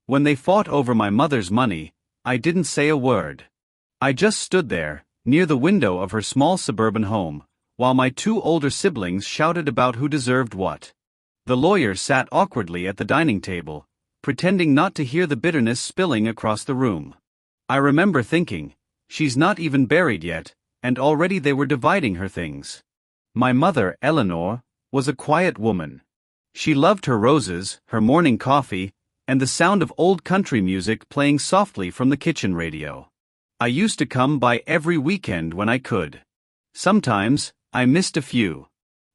When they fought over my mother's money, I didn't say a word. I just stood there, near the window of her small suburban home, while my two older siblings shouted about who deserved what. The lawyer sat awkwardly at the dining table, pretending not to hear the bitterness spilling across the room. I remember thinking, she's not even buried yet, and already they were dividing her things. My mother, Eleanor, was a quiet woman. She loved her roses, her morning coffee, and the sound of old country music playing softly from the kitchen radio. I used to come by every weekend when I could. Sometimes, I missed a few.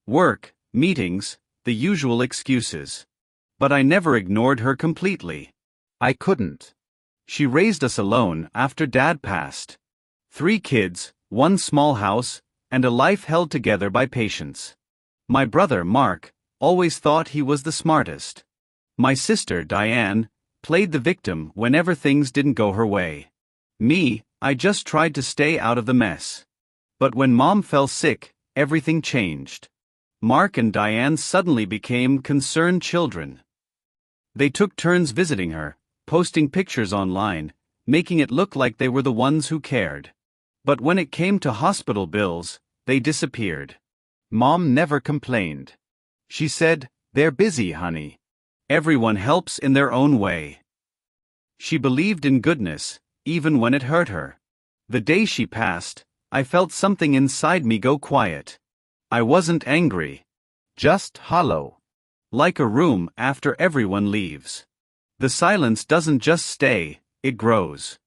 Work, meetings, the usual excuses. But I never ignored her completely. I couldn't. She raised us alone after Dad passed. 3 kids, 1 small house, and a life held together by patience. My brother, Mark, always thought he was the smartest. My sister, Diane, played the victim whenever things didn't go her way. Me, I just tried to stay out of the mess. But when Mom fell sick, everything changed. Mark and Diane suddenly became concerned children. They took turns visiting her, posting pictures online, making it look like they were the ones who cared. But when it came to hospital bills, they disappeared. Mom never complained. She said, "They're busy, honey. Everyone helps in their own way." She believed in goodness, even when it hurt her. The day she passed, I felt something inside me go quiet. I wasn't angry. Just hollow. Like a room after everyone leaves. The silence doesn't just stay, it grows.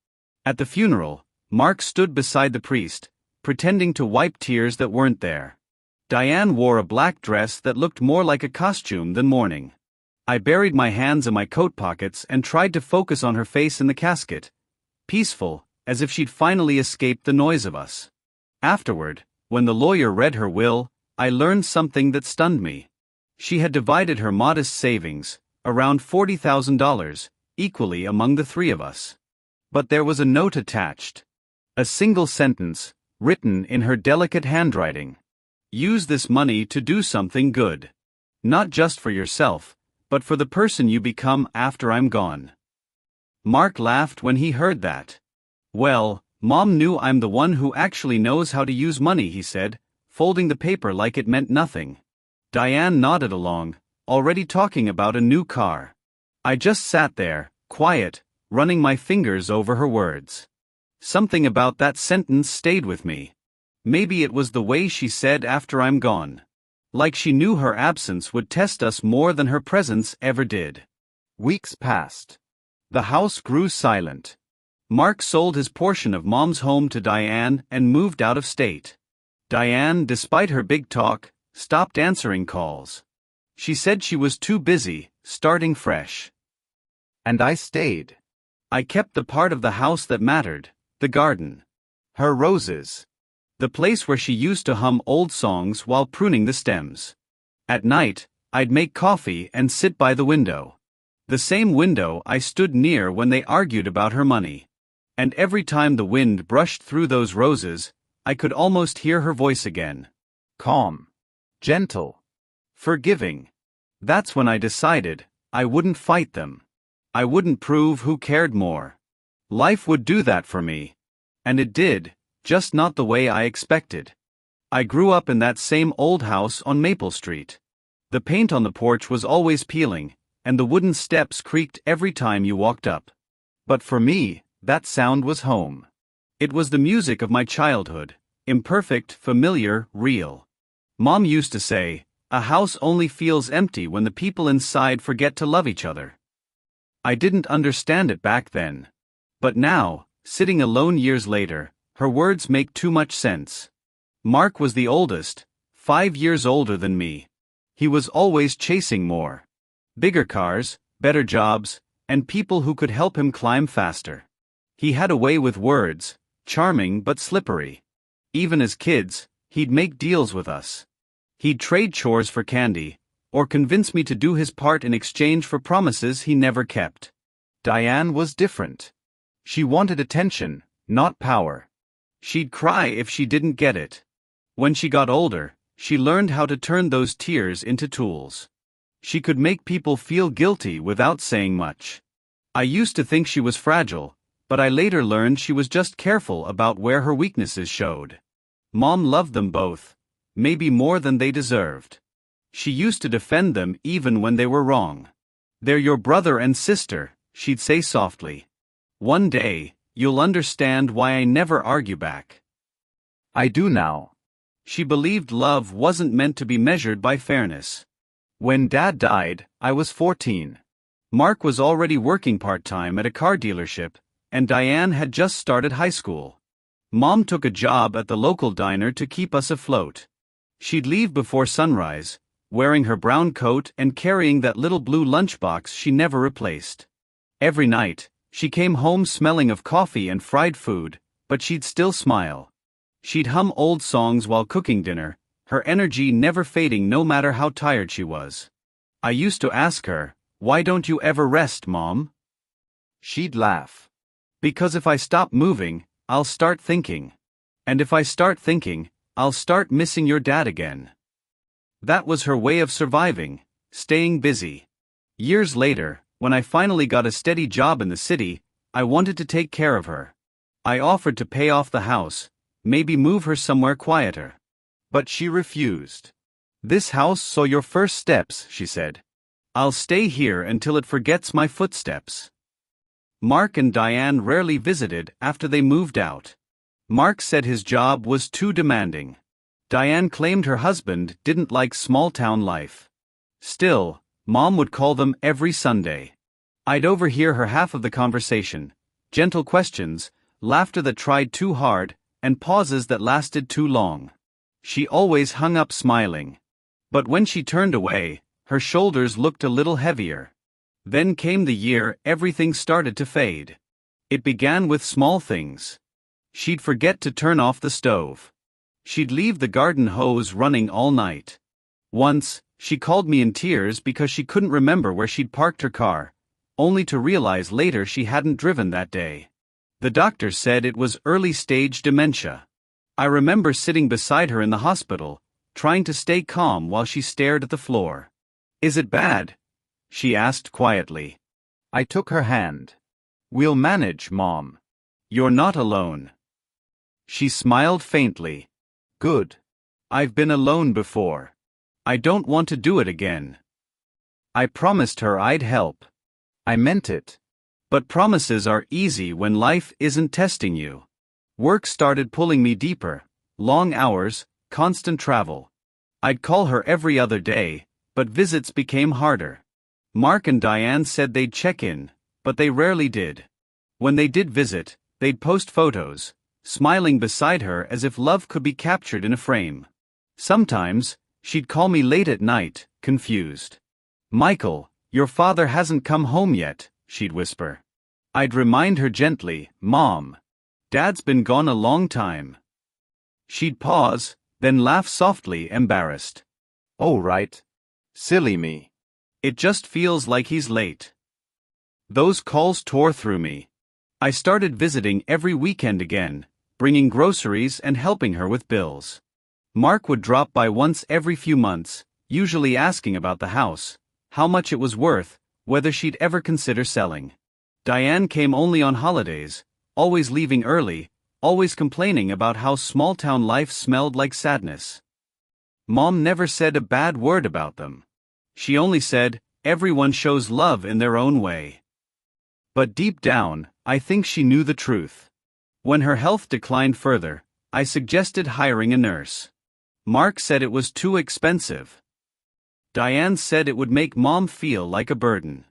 At the funeral, Mark stood beside the priest, pretending to wipe tears that weren't there. Diane wore a black dress that looked more like a costume than mourning. I buried my hands in my coat pockets and tried to focus on her face in the casket, peaceful, as if she'd finally escaped the noise of us. Afterward, when the lawyer read her will, I learned something that stunned me. She had divided her modest savings, around $40,000, equally among the 3 of us. But there was a note attached. A single sentence, written in her delicate handwriting. Use this money to do something good. Not just for yourself, but for the person you become after I'm gone. Mark laughed when he heard that. Well, Mom knew I'm the one who actually knows how to use money, he said, folding the paper like it meant nothing. Diane nodded along, already talking about a new car. I just sat there, quiet, running my fingers over her words. Something about that sentence stayed with me. Maybe it was the way she said after I'm gone. Like she knew her absence would test us more than her presence ever did. Weeks passed. The house grew silent. Mark sold his portion of Mom's home to Diane and moved out of state. Diane, despite her big talk, stopped answering calls. She said she was too busy, starting fresh. And I stayed. I kept the part of the house that mattered, the garden. Her roses. The place where she used to hum old songs while pruning the stems. At night, I'd make coffee and sit by the window. The same window I stood near when they argued about her money. And every time the wind brushed through those roses, I could almost hear her voice again. Calm. Gentle. Forgiving. That's when I decided, I wouldn't fight them. I wouldn't prove who cared more. Life would do that for me. And it did, just not the way I expected. I grew up in that same old house on Maple Street. The paint on the porch was always peeling, and the wooden steps creaked every time you walked up. But for me, that sound was home. It was the music of my childhood, imperfect, familiar, real. Mom used to say, a house only feels empty when the people inside forget to love each other. I didn't understand it back then. But now, sitting alone years later, her words make too much sense. Mark was the oldest, 5 years older than me. He was always chasing more. Bigger cars, better jobs, and people who could help him climb faster. He had a way with words, charming but slippery. Even as kids, he'd make deals with us. He'd trade chores for candy, or convince me to do his part in exchange for promises he never kept. Diane was different. She wanted attention, not power. She'd cry if she didn't get it. When she got older, she learned how to turn those tears into tools. She could make people feel guilty without saying much. I used to think she was fragile, but I later learned she was just careful about where her weaknesses showed. Mom loved them both, maybe more than they deserved. She used to defend them even when they were wrong. "They're your brother and sister," she'd say softly. "One day, you'll understand why I never argue back." I do now. She believed love wasn't meant to be measured by fairness. When Dad died, I was 14. Mark was already working part-time at a car dealership, and Diane had just started high school. Mom took a job at the local diner to keep us afloat. She'd leave before sunrise, wearing her brown coat and carrying that little blue lunchbox she never replaced. Every night, she came home smelling of coffee and fried food, but she'd still smile. She'd hum old songs while cooking dinner, her energy never fading no matter how tired she was. I used to ask her, "Why don't you ever rest, Mom?" She'd laugh. "Because if I stop moving, I'll start thinking. And if I start thinking, I'll start missing your dad again." That was her way of surviving, staying busy. Years later, when I finally got a steady job in the city, I wanted to take care of her. I offered to pay off the house, maybe move her somewhere quieter. But she refused. "This house saw your first steps," she said. "I'll stay here until it forgets my footsteps." Mark and Diane rarely visited after they moved out. Mark said his job was too demanding. Diane claimed her husband didn't like small-town life. Still, Mom would call them every Sunday. I'd overhear her half of the conversation, gentle questions, laughter that tried too hard, and pauses that lasted too long. She always hung up smiling. But when she turned away, her shoulders looked a little heavier. Then came the year everything started to fade. It began with small things. She'd forget to turn off the stove. She'd leave the garden hose running all night. Once, she called me in tears because she couldn't remember where she'd parked her car, only to realize later she hadn't driven that day. The doctor said it was early-stage dementia. I remember sitting beside her in the hospital, trying to stay calm while she stared at the floor. "Is it bad?" she asked quietly. I took her hand. "We'll manage, Mom. You're not alone." She smiled faintly. "Good. I've been alone before. I don't want to do it again." I promised her I'd help. I meant it. But promises are easy when life isn't testing you. Work started pulling me deeper, long hours, constant travel. I'd call her every other day, but visits became harder. Mark and Diane said they'd check in, but they rarely did. When they did visit, they'd post photos, smiling beside her as if love could be captured in a frame. Sometimes, she'd call me late at night, confused. "Michael, your father hasn't come home yet," she'd whisper. I'd remind her gently, "Mom, Dad's been gone a long time." She'd pause, then laugh softly, embarrassed. "Oh right. Silly me. It just feels like he's late." Those calls tore through me. I started visiting every weekend again, bringing groceries and helping her with bills. Mark would drop by once every few months, usually asking about the house, how much it was worth, whether she'd ever consider selling. Diane came only on holidays, always leaving early, always complaining about how small-town life smelled like sadness. Mom never said a bad word about them. She only said, everyone shows love in their own way. But deep down, I think she knew the truth. When her health declined further, I suggested hiring a nurse. Mark said it was too expensive. Diane said it would make Mom feel like a burden.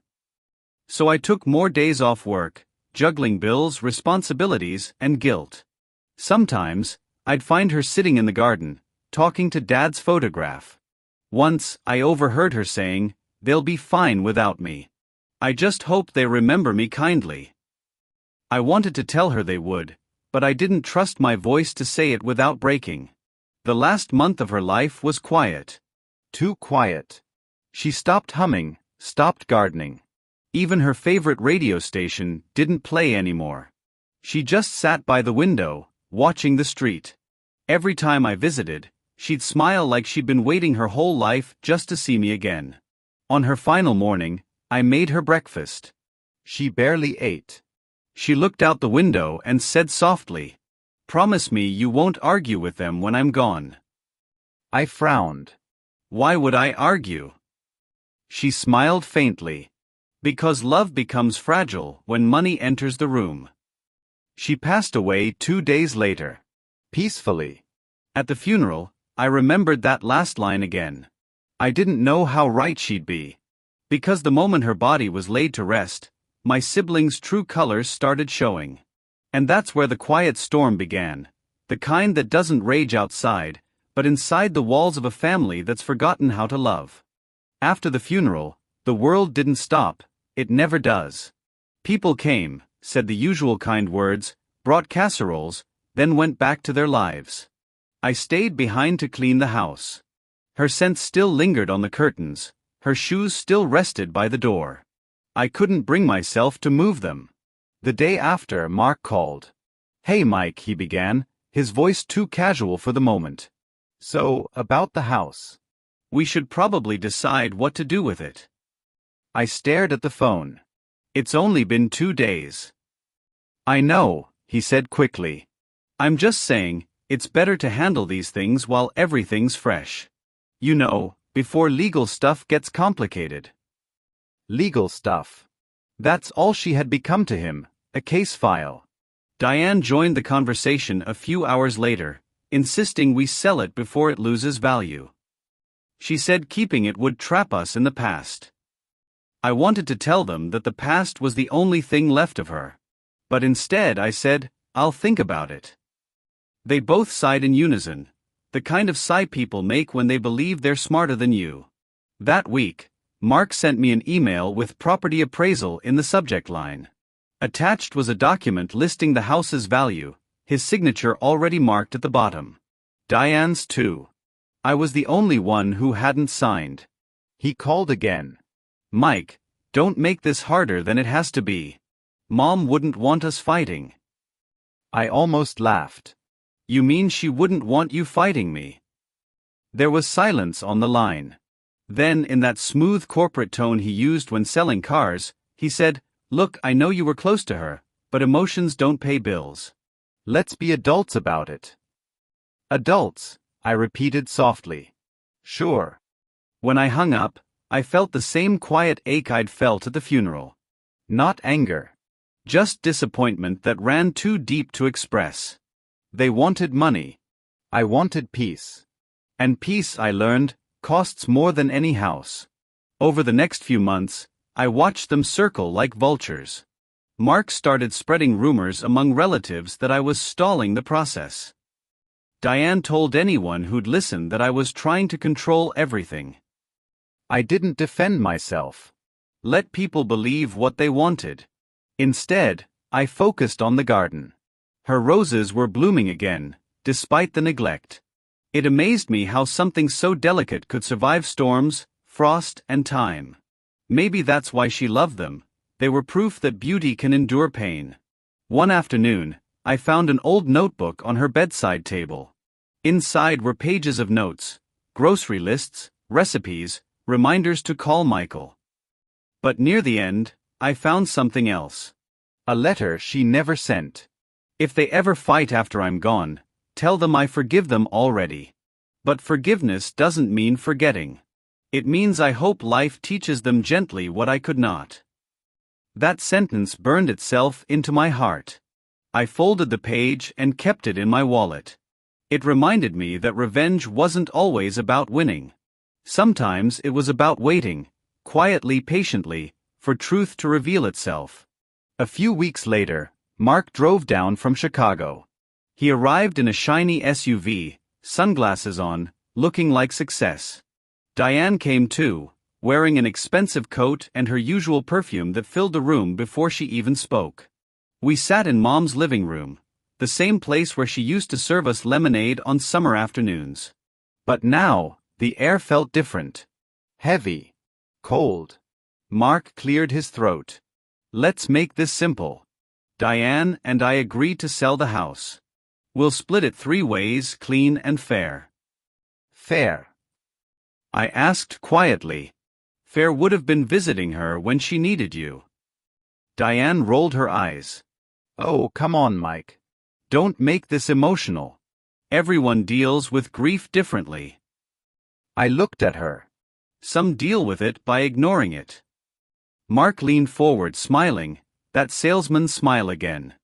So I took more days off work, juggling bills, responsibilities, and guilt. Sometimes, I'd find her sitting in the garden, talking to Dad's photograph. Once, I overheard her saying, "They'll be fine without me. I just hope they remember me kindly." I wanted to tell her they would, but I didn't trust my voice to say it without breaking. The last month of her life was quiet. Too quiet. She stopped humming, stopped gardening. Even her favorite radio station didn't play anymore. She just sat by the window, watching the street. Every time I visited, she'd smile like she'd been waiting her whole life just to see me again. On her final morning, I made her breakfast. She barely ate. She looked out the window and said softly, "Promise me you won't argue with them when I'm gone." I frowned. Why would I argue? She smiled faintly. Because love becomes fragile when money enters the room. She passed away 2 days later. Peacefully. At the funeral, I remembered that last line again. I didn't know how right she'd be. Because the moment her body was laid to rest, my siblings' true colors started showing. And that's where the quiet storm began. The kind that doesn't rage outside, but inside the walls of a family that's forgotten how to love. After the funeral, the world didn't stop. It never does. People came, said the usual kind words, brought casseroles, then went back to their lives. I stayed behind to clean the house. Her scent still lingered on the curtains, her shoes still rested by the door. I couldn't bring myself to move them. The day after, Mark called. "Hey Mike," he began, his voice too casual for the moment. "So, about the house. We should probably decide what to do with it." I stared at the phone. "It's only been 2 days. "I know," he said quickly. "I'm just saying, it's better to handle these things while everything's fresh. You know, before legal stuff gets complicated." Legal stuff. That's all she had become to him, a case file. Diane joined the conversation a few hours later, insisting we sell it before it loses value. She said keeping it would trap us in the past. I wanted to tell them that the past was the only thing left of her. But instead I said, "I'll think about it." They both sighed in unison, the kind of sigh people make when they believe they're smarter than you. That week, Mark sent me an email with property appraisal in the subject line. Attached was a document listing the house's value, his signature already marked at the bottom. Diane's too. I was the only one who hadn't signed. He called again. "Mike, don't make this harder than it has to be. Mom wouldn't want us fighting." I almost laughed. "You mean she wouldn't want you fighting me?" There was silence on the line. Then, in that smooth corporate tone he used when selling cars, he said, "Look, I know you were close to her, but emotions don't pay bills. Let's be adults about it." "Adults," I repeated softly. "Sure." When I hung up, I felt the same quiet ache I'd felt at the funeral. Not anger. Just disappointment that ran too deep to express. They wanted money. I wanted peace. And peace, I learned, costs more than any house. Over the next few months, I watched them circle like vultures. Mark started spreading rumors among relatives that I was stalling the process. Diane told anyone who'd listen that I was trying to control everything. I didn't defend myself. Let people believe what they wanted. Instead, I focused on the garden. Her roses were blooming again, despite the neglect. It amazed me how something so delicate could survive storms, frost, and time. Maybe that's why she loved them. They were proof that beauty can endure pain. One afternoon, I found an old notebook on her bedside table. Inside were pages of notes, grocery lists, recipes, reminders to call Michael. But near the end, I found something else. A letter she never sent. "If they ever fight after I'm gone, tell them I forgive them already. But forgiveness doesn't mean forgetting. It means I hope life teaches them gently what I could not." That sentence burned itself into my heart. I folded the page and kept it in my wallet. It reminded me that revenge wasn't always about winning. Sometimes it was about waiting, quietly, patiently, for truth to reveal itself. A few weeks later, Mark drove down from Chicago. He arrived in a shiny SUV, sunglasses on, looking like success. Diane came too, wearing an expensive coat and her usual perfume that filled the room before she even spoke. We sat in Mom's living room, the same place where she used to serve us lemonade on summer afternoons. But now, the air felt different. Heavy. Cold. Mark cleared his throat. "Let's make this simple. Diane and I agreed to sell the house. We'll split it 3 ways, clean and fair." "Fair?" I asked quietly. "Fair would have been visiting her when she needed you." Diane rolled her eyes. Oh, come on, Mike. Don't make this emotional. Everyone deals with grief differently. I looked at her. Some deal with it by ignoring it. Mark leaned forward, smiling, that salesman's smile again.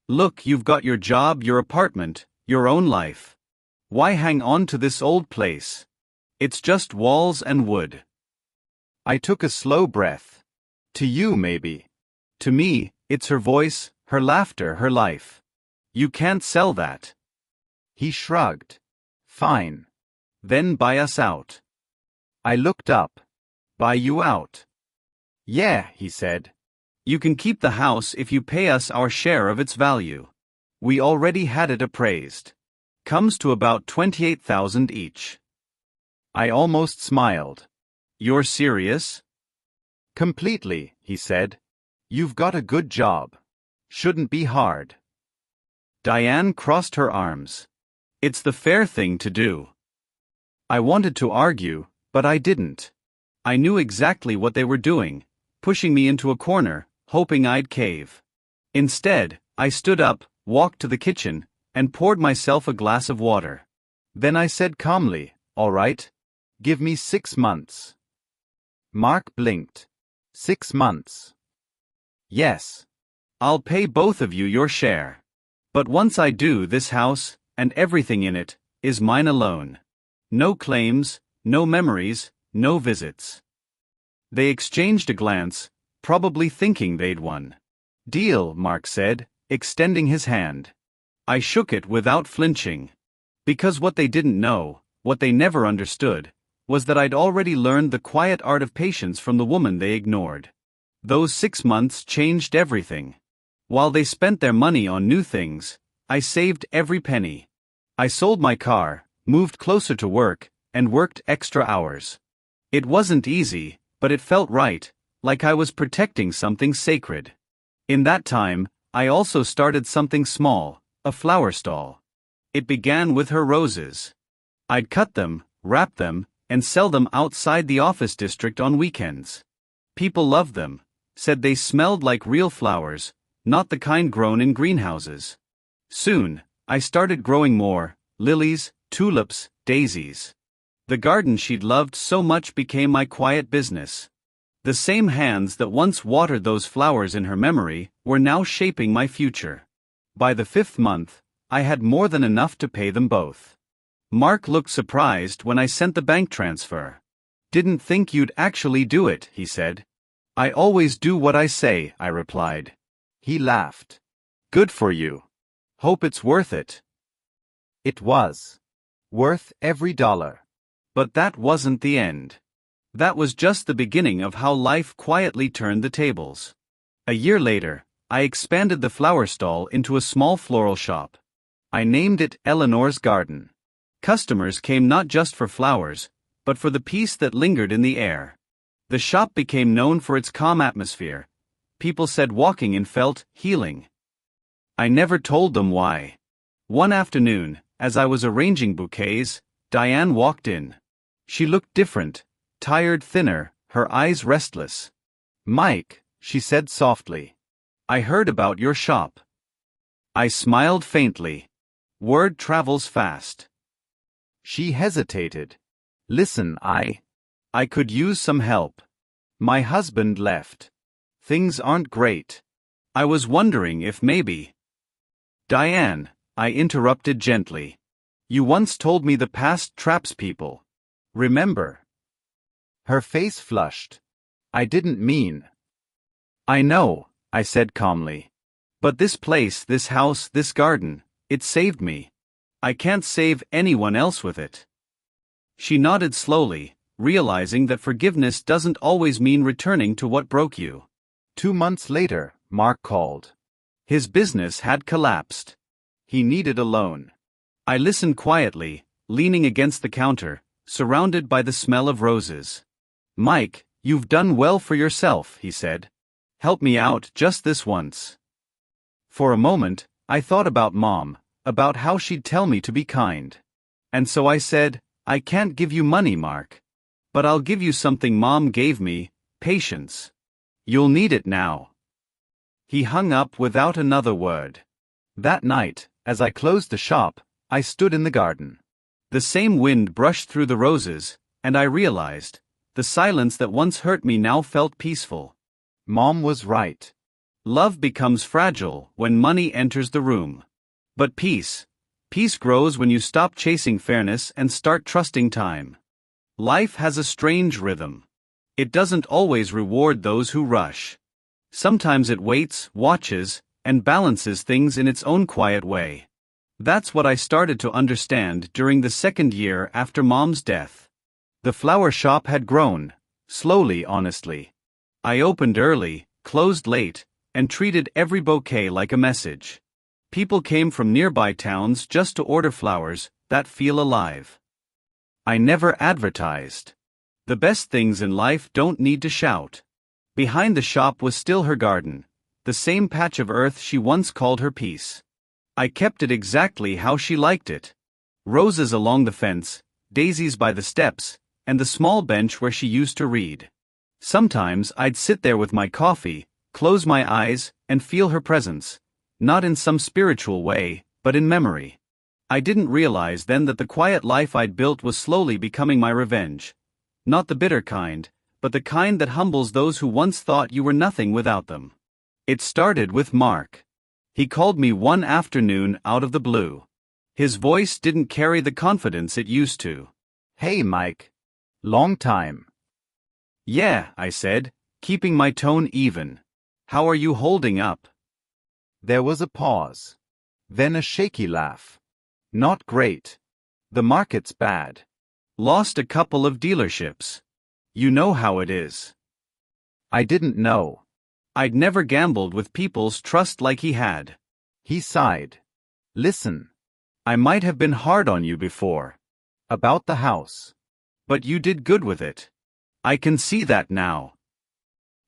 Look, you've got your job, your apartment, your own life. Why hang on to this old place? It's just walls and wood. I took a slow breath. To you, maybe. To me, it's her voice, her laughter, her life. You can't sell that. He shrugged. Fine. Then buy us out. I looked up. Buy you out? Yeah, he said. You can keep the house if you pay us our share of its value. We already had it appraised. Comes to about $28,000 each. I almost smiled. You're serious? Completely, he said. You've got a good job. Shouldn't be hard. Diane crossed her arms. It's the fair thing to do. I wanted to argue, but I didn't. I knew exactly what they were doing, pushing me into a corner, hoping I'd cave. Instead, I stood up, walked to the kitchen, and poured myself a glass of water. Then I said calmly, all right. Give me 6 months. Mark blinked. 6 months. Yes. I'll pay both of you your share. But once I do, this house, and everything in it, is mine alone. No claims, no memories, no visits. They exchanged a glance, probably thinking they'd won. Deal, Mark said, extending his hand. I shook it without flinching. Because what they didn't know, what they never understood, was that I'd already learned the quiet art of patience from the woman they ignored. Those 6 months changed everything. While they spent their money on new things, I saved every penny. I sold my car, moved closer to work, and worked extra hours. It wasn't easy, but it felt right, like I was protecting something sacred. In that time, I also started something small, a flower stall. It began with her roses. I'd cut them, wrap them, and sell them outside the office district on weekends. People loved them, said they smelled like real flowers, not the kind grown in greenhouses. Soon, I started growing more, lilies, tulips, daisies. The garden she'd loved so much became my quiet business. The same hands that once watered those flowers in her memory were now shaping my future. By the 5th month, I had more than enough to pay them both. Mark looked surprised when I sent the bank transfer. Didn't think you'd actually do it, he said. I always do what I say, I replied. He laughed. Good for you. Hope it's worth it. It was. Worth every dollar. But that wasn't the end. That was just the beginning of how life quietly turned the tables. A year later, I expanded the flower stall into a small floral shop. I named it Eleanor's Garden. Customers came not just for flowers, but for the peace that lingered in the air. The shop became known for its calm atmosphere. People said walking in felt healing. I never told them why. One afternoon, as I was arranging bouquets, Diane walked in. She looked different, tired, thinner, her eyes restless. Mike, she said softly. I heard about your shop. I smiled faintly. Word travels fast. She hesitated. Listen, I could use some help. My husband left. Things aren't great. I was wondering if maybe. Diane, I interrupted gently. You once told me the past traps people. Remember? Her face flushed. I didn't mean. I know, I said calmly. But this place, this house, this garden, it saved me. I can't save anyone else with it. She nodded slowly, realizing that forgiveness doesn't always mean returning to what broke you. 2 months later, Mark called. His business had collapsed. He needed a loan. I listened quietly, leaning against the counter, surrounded by the smell of roses. Mike, you've done well for yourself, he said. Help me out just this once. For a moment, I thought about Mom, about how she'd tell me to be kind. And so I said, I can't give you money, Mark. But I'll give you something Mom gave me, patience. You'll need it now. He hung up without another word. That night, as I closed the shop, I stood in the garden. The same wind brushed through the roses, and I realized, the silence that once hurt me now felt peaceful. Mom was right. Love becomes fragile when money enters the room. But peace grows when you stop chasing fairness and start trusting time. Life has a strange rhythm. It doesn't always reward those who rush. Sometimes it waits, watches, and balances things in its own quiet way. That's what I started to understand during the second year after Mom's death. The flower shop had grown, slowly, honestly. I opened early, closed late, and treated every bouquet like a message. People came from nearby towns just to order flowers that feel alive. I never advertised. The best things in life don't need to shout. Behind the shop was still her garden, the same patch of earth she once called her peace. I kept it exactly how she liked it. Roses along the fence, daisies by the steps, and the small bench where she used to read. Sometimes I'd sit there with my coffee, close my eyes, and feel her presence, not in some spiritual way, but in memory. I didn't realize then that the quiet life I'd built was slowly becoming my revenge. Not the bitter kind, but the kind that humbles those who once thought you were nothing without them. It started with Mark. He called me one afternoon out of the blue. His voice didn't carry the confidence it used to. "Hey, Mike. Long time." "Yeah," I said, keeping my tone even. "How are you holding up?" There was a pause. Then a shaky laugh. "Not great. The market's bad. Lost a couple of dealerships. You know how it is." I didn't know. I'd never gambled with people's trust like he had. He sighed. "Listen. I might have been hard on you before. About the house. But you did good with it. I can see that now."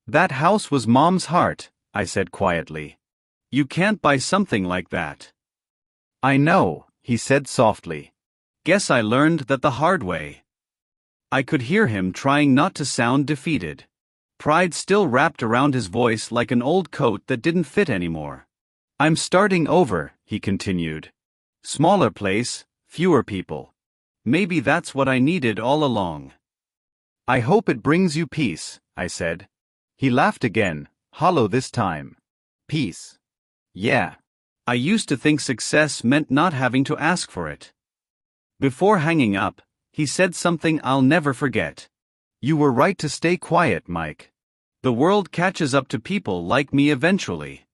"That house was Mom's heart," I said quietly. "You can't buy something like that." "I know," he said softly. "Guess I learned that the hard way." I could hear him trying not to sound defeated. Pride still wrapped around his voice like an old coat that didn't fit anymore. "I'm starting over," he continued. "Smaller place, fewer people. Maybe that's what I needed all along." "I hope it brings you peace," I said. He laughed again, hollow this time. "Peace. Yeah. I used to think success meant not having to ask for it." Before hanging up, he said something I'll never forget. "You were right to stay quiet, Mike. The world catches up to people like me eventually."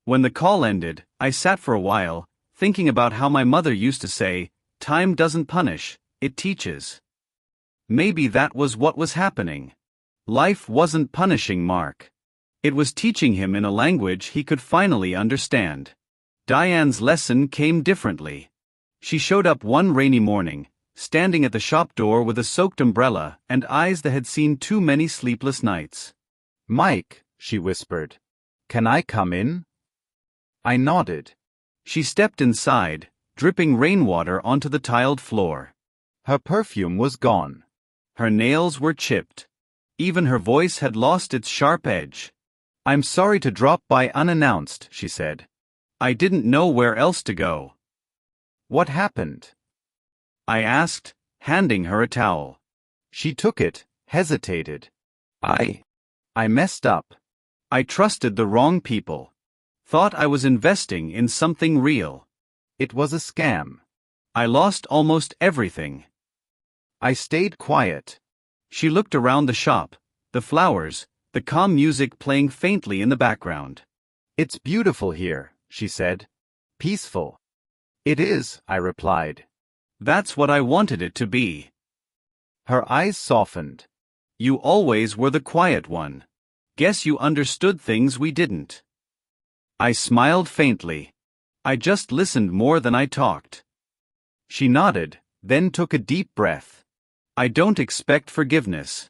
When the call ended, I sat for a while, thinking about how my mother used to say, "Time doesn't punish, it teaches." Maybe that was what was happening. Life wasn't punishing Mark. It was teaching him in a language he could finally understand. Diane's lesson came differently. She showed up one rainy morning, standing at the shop door with a soaked umbrella and eyes that had seen too many sleepless nights. "Mike," she whispered. "Can I come in?" I nodded. She stepped inside, dripping rainwater onto the tiled floor. Her perfume was gone. Her nails were chipped. Even her voice had lost its sharp edge. "I'm sorry to drop by unannounced," she said. "I didn't know where else to go." "What happened?" I asked, handing her a towel. She took it, hesitated. I messed up. I trusted the wrong people. Thought I was investing in something real. It was a scam. I lost almost everything." I stayed quiet. She looked around the shop, the flowers, the calm music playing faintly in the background. "It's beautiful here," she said. "Peaceful." "It is," I replied. "That's what I wanted it to be." Her eyes softened. "You always were the quiet one. Guess you understood things we didn't." I smiled faintly. I just listened more than I talked. She nodded, then took a deep breath. "I don't expect forgiveness.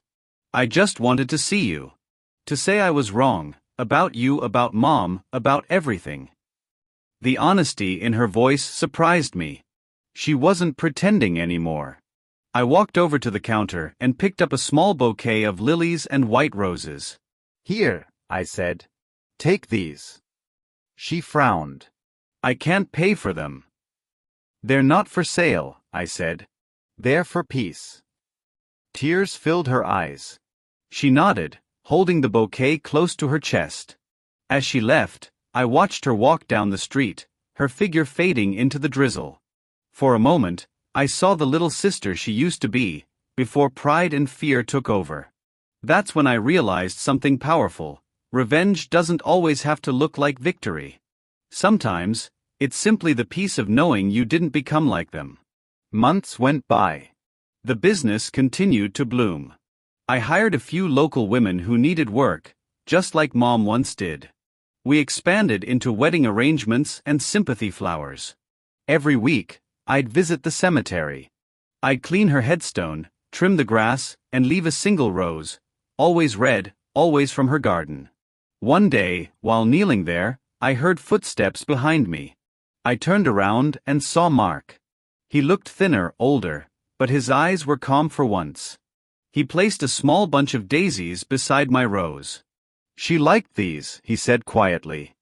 I just wanted to see you. To say I was wrong, about you, about Mom, about everything." The honesty in her voice surprised me. She wasn't pretending anymore. I walked over to the counter and picked up a small bouquet of lilies and white roses. "Here," I said. Take these. She frowned. I can't pay for them. They're not for sale, I said. They're for peace. Tears filled her eyes. She nodded, holding the bouquet close to her chest. As she left, I watched her walk down the street, her figure fading into the drizzle. For a moment, I saw the little sister she used to be, before pride and fear took over. That's when I realized something powerful. Revenge doesn't always have to look like victory. Sometimes, it's simply the peace of knowing you didn't become like them. Months went by. The business continued to bloom. I hired a few local women who needed work, just like Mom once did. We expanded into wedding arrangements and sympathy flowers. Every week, I'd visit the cemetery. I'd clean her headstone, trim the grass, and leave a single rose, always red, always from her garden. One day, while kneeling there, I heard footsteps behind me. I turned around and saw Mark. He looked thinner, older, but his eyes were calm for once. He placed a small bunch of daisies beside my rose. She liked these, he said quietly.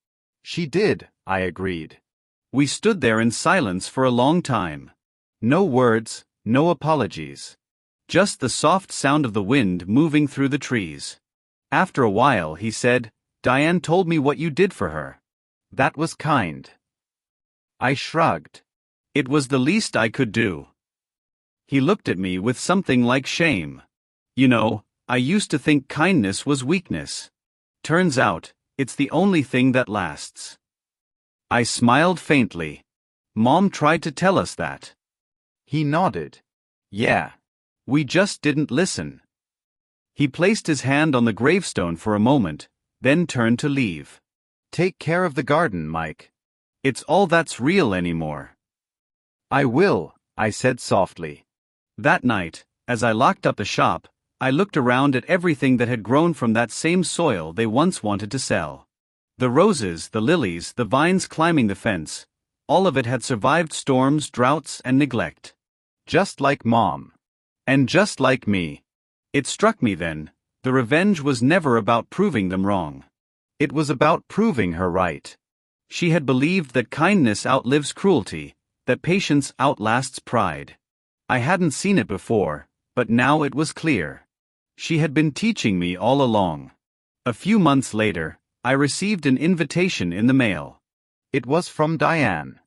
She did, I agreed. We stood there in silence for a long time. No words, no apologies. Just the soft sound of the wind moving through the trees. After a while he said, "Diane told me what you did for her." That was kind. I shrugged. It was the least I could do. He looked at me with something like shame. You know, I used to think kindness was weakness. Turns out, it's the only thing that lasts. I smiled faintly. Mom tried to tell us that. He nodded. Yeah. We just didn't listen. He placed his hand on the gravestone for a moment, then turned to leave. Take care of the garden, Mike. It's all that's real anymore. I will, I said softly. That night, as I locked up the shop, I looked around at everything that had grown from that same soil they once wanted to sell. The roses, the lilies, the vines climbing the fence, all of it had survived storms, droughts, and neglect. Just like Mom. And just like me. It struck me then, the revenge was never about proving them wrong. It was about proving her right. She had believed that kindness outlives cruelty, that patience outlasts pride. I hadn't seen it before, but now it was clear. She had been teaching me all along. A few months later, I received an invitation in the mail. It was from Diane.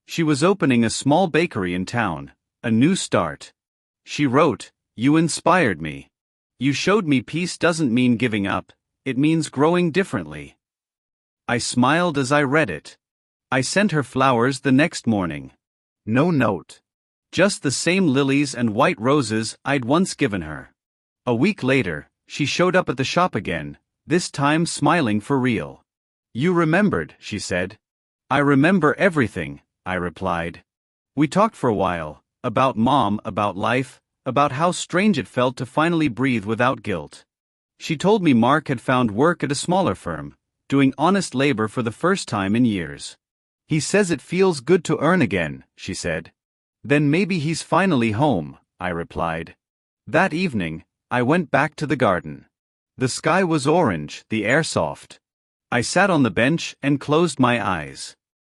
She was opening a small bakery in town, a new start. She wrote, "You inspired me. You showed me peace doesn't mean giving up, it means growing differently." I smiled as I read it. I sent her flowers the next morning. No note. Just the same lilies and white roses I'd once given her. A week later, she showed up at the shop again, this time smiling for real. "You remembered," she said. "I remember everything," I replied. We talked for a while, about Mom, about life, about how strange it felt to finally breathe without guilt. She told me Mark had found work at a smaller firm, doing honest labor for the first time in years. "He says it feels good to earn again," she said. "Then maybe he's finally home," I replied. That evening, I went back to the garden. The sky was orange, the air soft. I sat on the bench and closed my eyes.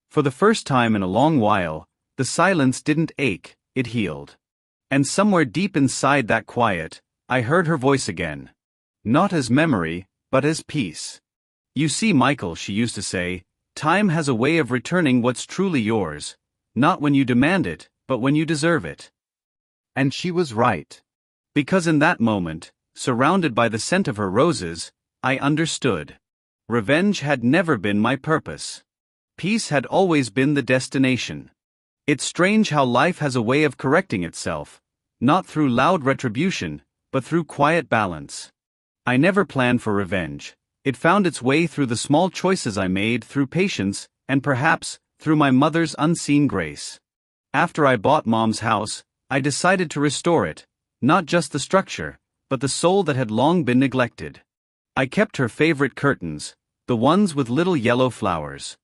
For the first time in a long while, the silence didn't ache, it healed. And somewhere deep inside that quiet, I heard her voice again. Not as memory, but as peace. "You see, Michael," she used to say, "time has a way of returning what's truly yours, not when you demand it, but when you deserve it." And she was right. Because in that moment, surrounded by the scent of her roses, I understood. Revenge had never been my purpose. Peace had always been the destination. It's strange how life has a way of correcting itself, not through loud retribution, but through quiet balance. I never planned for revenge. It found its way through the small choices I made, through patience, and perhaps, through my mother's unseen grace. After I bought Mom's house, I decided to restore it, not just the structure, but the soul that had long been neglected. I kept her favorite curtains, the ones with little yellow flowers.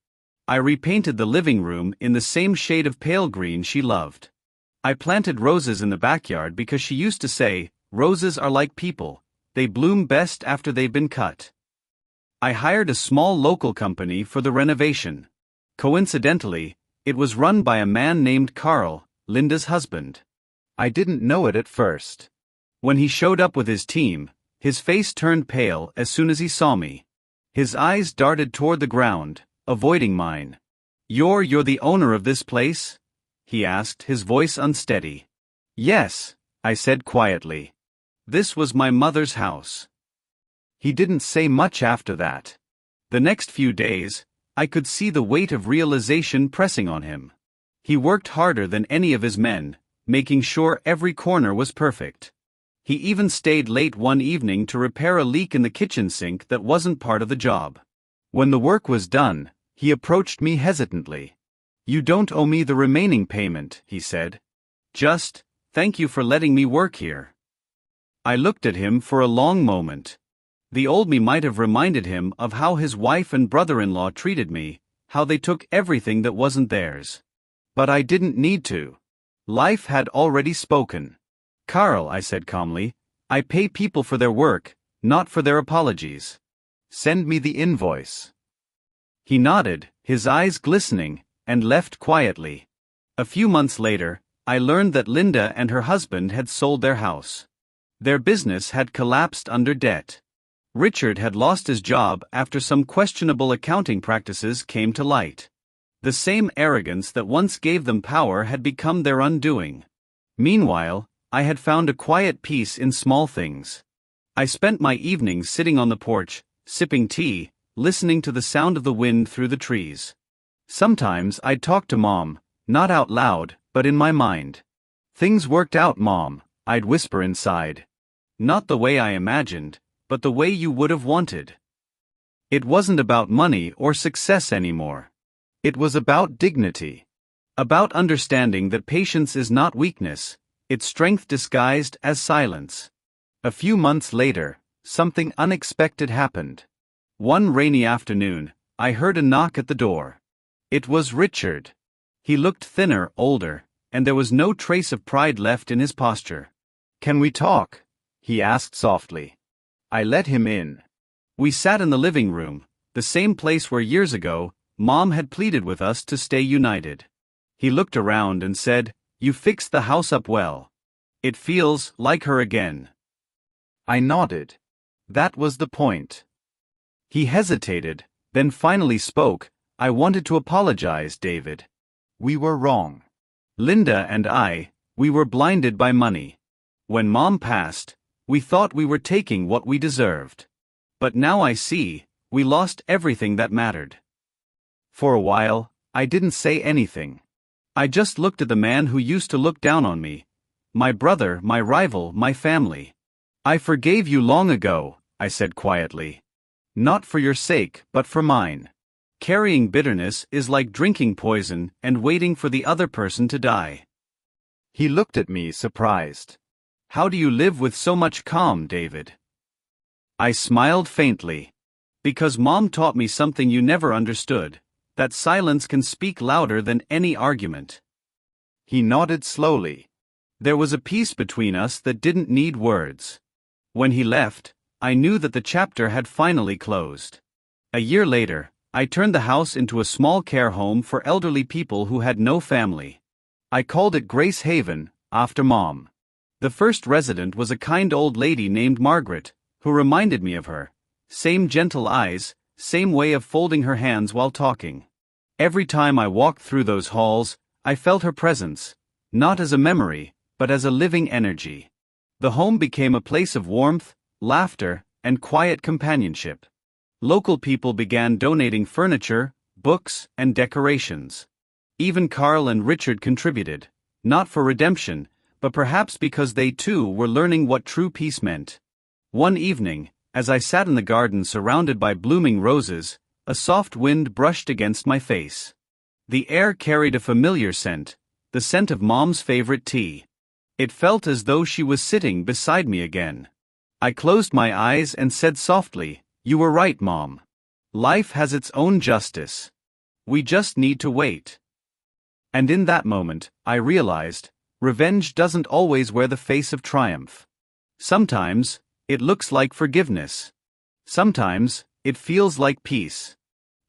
I repainted the living room in the same shade of pale green she loved. I planted roses in the backyard because she used to say, "Roses are like people, they bloom best after they've been cut." I hired a small local company for the renovation. Coincidentally, it was run by a man named Carl, Linda's husband. I didn't know it at first. When he showed up with his team, his face turned pale as soon as he saw me. His eyes darted toward the ground, avoiding mine. You're the owner of this place?" he asked, his voice unsteady. "Yes," I said quietly. "This was my mother's house." He didn't say much after that. The next few days, I could see the weight of realization pressing on him. He worked harder than any of his men, making sure every corner was perfect. He even stayed late one evening to repair a leak in the kitchen sink that wasn't part of the job. When the work was done, he approached me hesitantly. "You don't owe me the remaining payment," he said. "Just, thank you for letting me work here." I looked at him for a long moment. The old me might have reminded him of how his wife and brother-in-law treated me, how they took everything that wasn't theirs. But I didn't need to. Life had already spoken. "Carl," I said calmly, "I pay people for their work, not for their apologies. Send me the invoice." He nodded, his eyes glistening, and left quietly. A few months later, I learned that Linda and her husband had sold their house. Their business had collapsed under debt. Richard had lost his job after some questionable accounting practices came to light. The same arrogance that once gave them power had become their undoing. Meanwhile, I had found a quiet peace in small things. I spent my evenings sitting on the porch, sipping tea, listening to the sound of the wind through the trees. Sometimes I'd talk to Mom, not out loud, but in my mind. "Things worked out, Mom," I'd whisper inside. "Not the way I imagined, but the way you would have wanted." It wasn't about money or success anymore. It was about dignity. About understanding that patience is not weakness, it's strength disguised as silence. A few months later, something unexpected happened. One rainy afternoon, I heard a knock at the door. It was Richard. He looked thinner, older, and there was no trace of pride left in his posture. "Can we talk?" he asked softly. I let him in. We sat in the living room, the same place where years ago, Mom had pleaded with us to stay united. He looked around and said, "You fixed the house up well. It feels like her again." I nodded. That was the point. He hesitated, then finally spoke. "I wanted to apologize, David. We were wrong. Linda and we were blinded by money. When Mom passed, we thought we were taking what we deserved. But now I see, we lost everything that mattered." For a while, I didn't say anything. I just looked at the man who used to look down on me. My brother, my rival, my family. "I forgave you long ago," I said quietly. "Not for your sake, but for mine. Carrying bitterness is like drinking poison and waiting for the other person to die." He looked at me surprised. "How do you live with so much calm, David?" I smiled faintly. "Because Mom taught me something you never understood, that silence can speak louder than any argument." He nodded slowly. There was a peace between us that didn't need words. When he left, I knew that the chapter had finally closed. A year later, I turned the house into a small care home for elderly people who had no family. I called it Grace Haven, after Mom. The first resident was a kind old lady named Margaret, who reminded me of her. Same gentle eyes, same way of folding her hands while talking. Every time I walked through those halls, I felt her presence, not as a memory, but as a living energy. The home became a place of warmth, laughter, and quiet companionship. Local people began donating furniture, books, and decorations. Even Carl and Richard contributed, not for redemption, but perhaps because they too were learning what true peace meant. One evening, as I sat in the garden surrounded by blooming roses, a soft wind brushed against my face. The air carried a familiar scent, the scent of Mom's favorite tea. It felt as though she was sitting beside me again. I closed my eyes and said softly, "You were right, Mom. Life has its own justice. We just need to wait." And in that moment, I realized, revenge doesn't always wear the face of triumph. Sometimes, it looks like forgiveness. Sometimes, it feels like peace.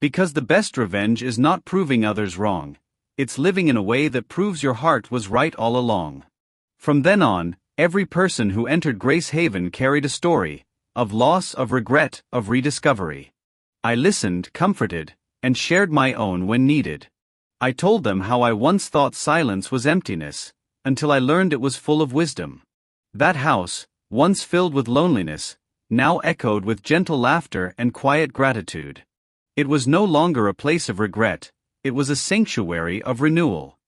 Because the best revenge is not proving others wrong, it's living in a way that proves your heart was right all along. From then on, every person who entered Grace Haven carried a story of loss, of regret, of rediscovery. I listened, comforted, and shared my own when needed. I told them how I once thought silence was emptiness, until I learned it was full of wisdom. That house, once filled with loneliness, now echoed with gentle laughter and quiet gratitude. It was no longer a place of regret, it was a sanctuary of renewal.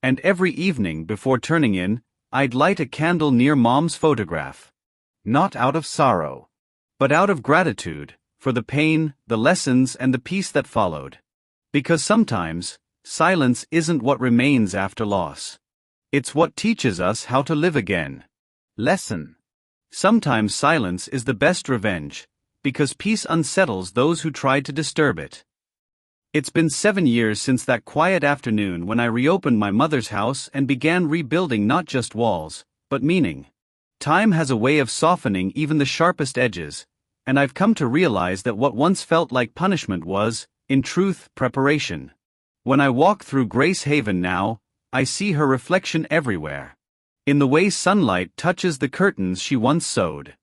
And every evening before turning in, I'd light a candle near Mom's photograph. Not out of sorrow, but out of gratitude, for the pain, the lessons, and the peace that followed. Because sometimes, silence isn't what remains after loss. It's what teaches us how to live again. Lesson. Sometimes silence is the best revenge, because peace unsettles those who tried to disturb it. It's been 7 years since that quiet afternoon when I reopened my mother's house and began rebuilding not just walls, but meaning. Time has a way of softening even the sharpest edges, and I've come to realize that what once felt like punishment was, in truth, preparation. When I walk through Grace Haven now, I see her reflection everywhere. In the way sunlight touches the curtains she once sewed.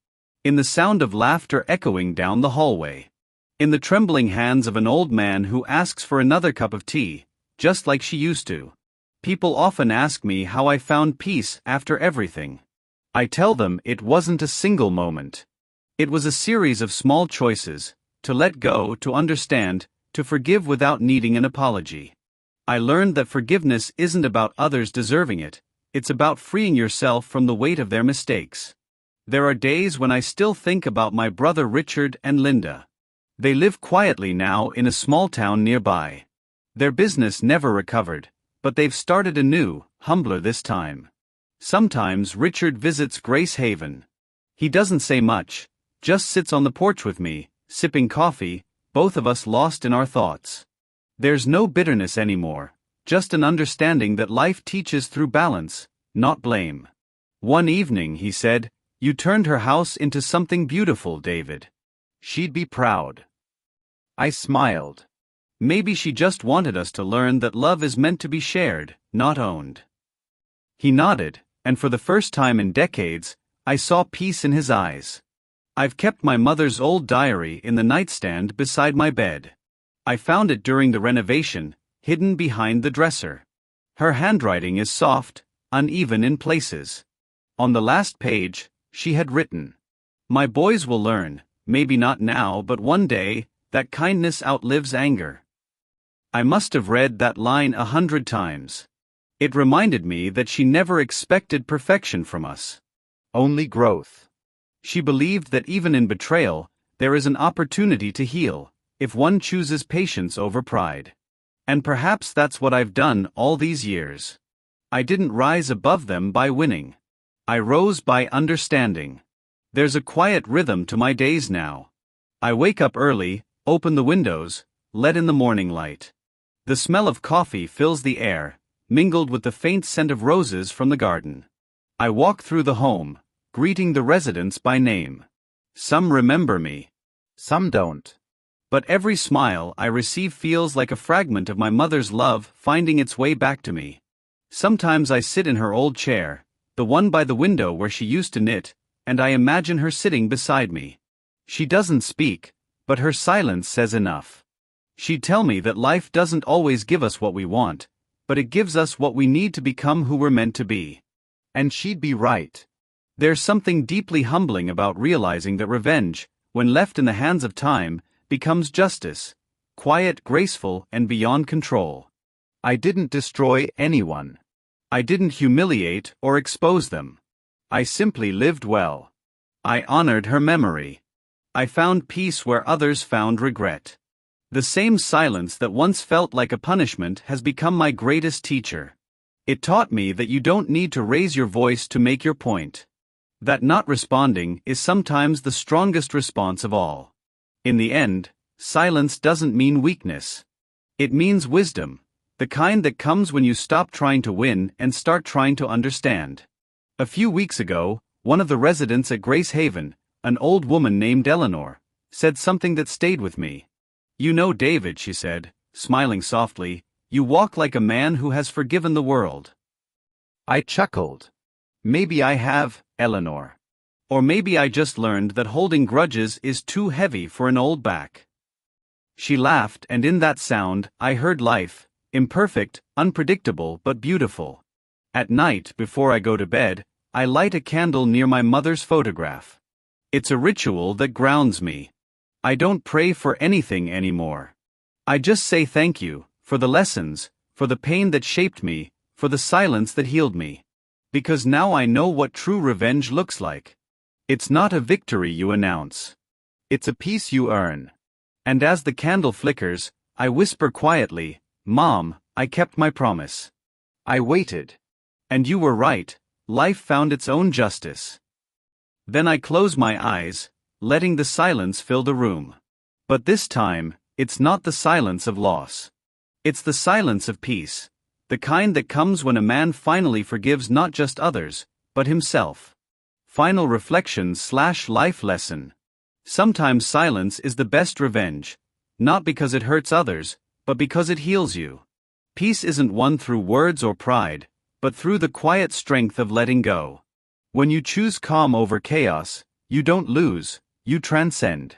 In the sound of laughter echoing down the hallway. In the trembling hands of an old man who asks for another cup of tea, just like she used to. People often ask me how I found peace after everything. I tell them it wasn't a single moment. It was a series of small choices, to let go, to understand, to forgive without needing an apology. I learned that forgiveness isn't about others deserving it, it's about freeing yourself from the weight of their mistakes. There are days when I still think about my brother Richard and Linda. They live quietly now in a small town nearby. Their business never recovered, but they've started anew, humbler this time. Sometimes Richard visits Grace Haven. He doesn't say much, just sits on the porch with me, sipping coffee, both of us lost in our thoughts. There's no bitterness anymore, just an understanding that life teaches through balance, not blame. One evening he said, "You turned her house into something beautiful, David. She'd be proud." I smiled. Maybe she just wanted us to learn that love is meant to be shared, not owned. He nodded, and for the first time in decades, I saw peace in his eyes. I've kept my mother's old diary in the nightstand beside my bed. I found it during the renovation, hidden behind the dresser. Her handwriting is soft, uneven in places. On the last page, she had written, "My boys will learn, maybe not now but one day, that kindness outlives anger." I must have read that line 100 times. It reminded me that she never expected perfection from us. Only growth. She believed that even in betrayal, there is an opportunity to heal, if one chooses patience over pride. And perhaps that's what I've done all these years. I didn't rise above them by winning. I rose by understanding. There's a quiet rhythm to my days now. I wake up early, open the windows, let in the morning light. The smell of coffee fills the air, mingled with the faint scent of roses from the garden. I walk through the home, greeting the residents by name. Some remember me. Some don't. But every smile I receive feels like a fragment of my mother's love finding its way back to me. Sometimes I sit in her old chair, the one by the window where she used to knit, and I imagine her sitting beside me. She doesn't speak, but her silence says enough. She'd tell me that life doesn't always give us what we want, but it gives us what we need to become who we're meant to be. And she'd be right. There's something deeply humbling about realizing that revenge, when left in the hands of time, becomes justice, quiet, graceful, and beyond control. I didn't destroy anyone. I didn't humiliate or expose them. I simply lived well. I honored her memory. I found peace where others found regret. The same silence that once felt like a punishment has become my greatest teacher. It taught me that you don't need to raise your voice to make your point. That not responding is sometimes the strongest response of all. In the end, silence doesn't mean weakness. It means wisdom, the kind that comes when you stop trying to win and start trying to understand. A few weeks ago, one of the residents at Grace Haven, an old woman named Eleanor, said something that stayed with me. You know, David, she said, smiling softly, you walk like a man who has forgiven the world. I chuckled. Maybe I have, Eleanor. Or maybe I just learned that holding grudges is too heavy for an old back. She laughed, and in that sound, I heard life, imperfect, unpredictable but beautiful. At night, before I go to bed, I light a candle near my mother's photograph. It's a ritual that grounds me. I don't pray for anything anymore. I just say thank you, for the lessons, for the pain that shaped me, for the silence that healed me. Because now I know what true revenge looks like. It's not a victory you announce. It's a peace you earn. And as the candle flickers, I whisper quietly, Mom, I kept my promise. I waited. And you were right, life found its own justice. Then I close my eyes, letting the silence fill the room. But this time, it's not the silence of loss. It's the silence of peace, the kind that comes when a man finally forgives not just others, but himself. Final reflection/life lesson. Sometimes silence is the best revenge, not because it hurts others, but because it heals you. Peace isn't won through words or pride, but through the quiet strength of letting go. When you choose calm over chaos, you don't lose, you transcend.